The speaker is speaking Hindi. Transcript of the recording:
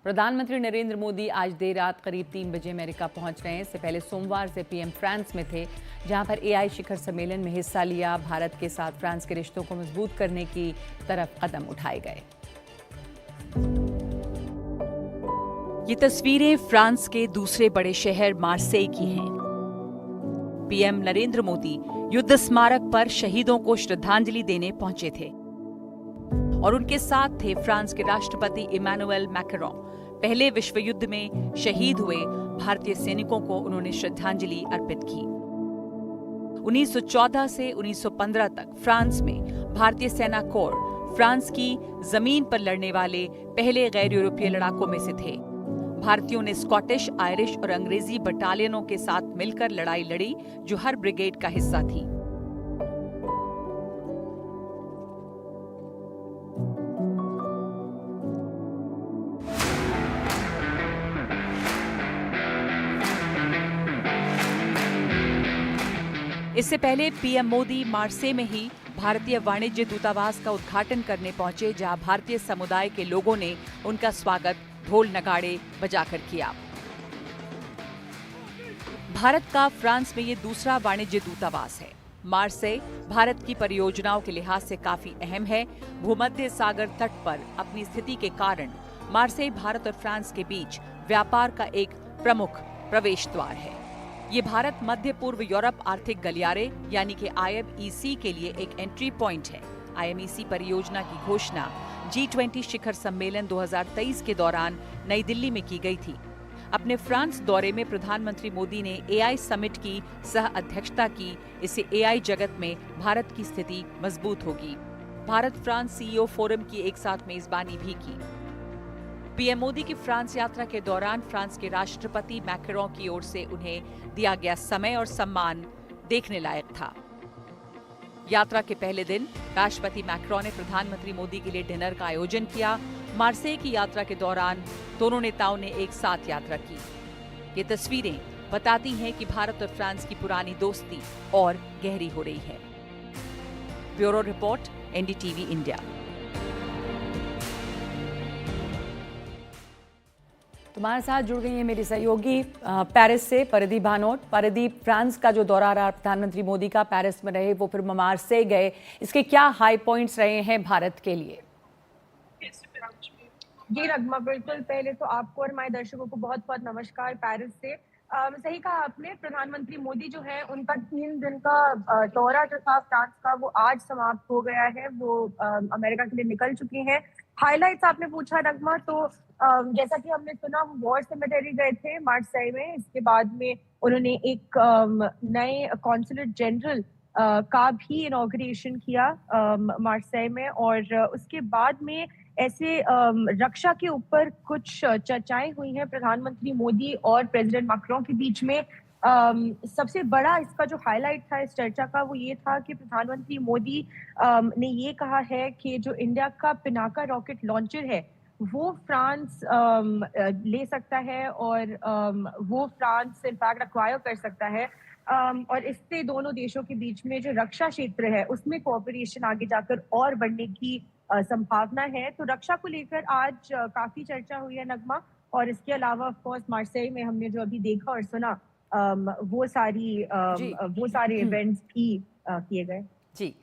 प्रधानमंत्री नरेंद्र मोदी आज देर रात करीब 3 बजे अमेरिका पहुंच रहे हैं। इससे पहले सोमवार से पीएम फ्रांस में थे, जहां पर एआई शिखर सम्मेलन में हिस्सा लिया। भारत के साथ फ्रांस के रिश्तों को मजबूत करने की तरफ कदम उठाए गए। ये तस्वीरें फ्रांस के दूसरे बड़े शहर मार्सेई की हैं। पीएम नरेंद्र मोदी युद्ध स्मारक पर शहीदों को श्रद्धांजलि देने पहुंचे थे और उनके साथ थे फ्रांस के राष्ट्रपति इमैनुएल मैक्रों। पहले विश्व युद्ध में शहीद हुए भारतीय सैनिकों को उन्होंने श्रद्धांजलि अर्पित की। 1914 से 1915 तक फ्रांस में भारतीय सेना कोर फ्रांस की जमीन पर लड़ने वाले पहले गैर यूरोपीय लड़ाकों में से थे। भारतीयों ने स्कॉटिश, आयरिश और अंग्रेजी बटालियनों के साथ मिलकर लड़ाई लड़ी, जो हर ब्रिगेड का हिस्सा थी। इससे पहले पीएम मोदी मार्से में ही भारतीय वाणिज्य दूतावास का उद्घाटन करने पहुंचे, जहां भारतीय समुदाय के लोगों ने उनका स्वागत ढोल नगाड़े बजाकर किया। भारत का फ्रांस में ये दूसरा वाणिज्य दूतावास है। मार्से भारत की परियोजनाओं के लिहाज से काफी अहम है। भूमध्य सागर तट पर अपनी स्थिति के कारण मार्से भारत और फ्रांस के बीच व्यापार का एक प्रमुख प्रवेश द्वार है। ये भारत मध्य पूर्व यूरोप आर्थिक गलियारे यानी कि IMEC के लिए एक एंट्री पॉइंट है। IMEC परियोजना की घोषणा G20 शिखर सम्मेलन 2023 के दौरान नई दिल्ली में की गई थी। अपने फ्रांस दौरे में प्रधानमंत्री मोदी ने AI समिट की सह अध्यक्षता की। इससे AI जगत में भारत की स्थिति मजबूत होगी। भारत फ्रांस CEO फोरम की एक साथ मेजबानी भी की। पीएम मोदी की फ्रांस यात्रा के दौरान फ्रांस के राष्ट्रपति मैक्रों की ओर से उन्हें दिया गया समय और सम्मान देखने लायक था। यात्रा के पहले दिन राष्ट्रपति मैक्रों ने प्रधानमंत्री मोदी के लिए डिनर का आयोजन किया। मार्सेई की यात्रा के दौरान दोनों नेताओं ने एक साथ यात्रा की। ये तस्वीरें बताती हैं कि भारत और फ्रांस की पुरानी दोस्ती और गहरी हो रही है। Bureau report, NDTV India. तुम्हारे साथ जुड़ गई है मेरी सहयोगी पेरिस से परिधि भानोट। परिधि, फ्रांस का जो दौरा रहा प्रधानमंत्री मोदी का, पेरिस में रहे, वो फिर मार्सेई गए, इसके क्या हाई पॉइंट्स रहे हैं भारत के लिए? जी नगमा, बिल्कुल। पहले तो आपको और हमारे दर्शकों को बहुत बहुत नमस्कार पेरिस से। सही कहा आपने, प्रधानमंत्री मोदी जो है उनका 3 दिन का दौरा जो था फ्रांस का, वो आज समाप्त हो गया है। वो अमेरिका के लिए निकल चुके हैं। हाइलाइट्स आपने पूछा नगमा, तो जैसा कि हमने सुना, वो वॉर सेमेटरी गए थे मार्सेई में। इसके बाद में उन्होंने एक नए कॉन्सुलेट जनरल का भी इनॉग्रेशन किया मार्सेई में। और उसके बाद में ऐसे रक्षा के ऊपर कुछ चर्चाएं हुई हैं प्रधानमंत्री मोदी और प्रेसिडेंट मैक्रों के बीच में। सबसे बड़ा इसका जो हाईलाइट था इस चर्चा का, वो ये था कि प्रधानमंत्री मोदी ने ये कहा है कि जो इंडिया का पिनाका रॉकेट लॉन्चर है वो फ्रांस ले सकता है और वो फ्रांस इनफैक्ट एक्वायर कर सकता है। और इससे दोनों देशों के बीच में जो रक्षा क्षेत्र है उसमें कोऑपरेशन आगे जाकर और बढ़ने की संभावना है। तो रक्षा को लेकर आज काफी चर्चा हुई है नगमा। और इसके अलावा ऑफ कोर्स मार्सेई में हमने जो अभी देखा और सुना, वो सारे इवेंट्स भी किए गए। जी।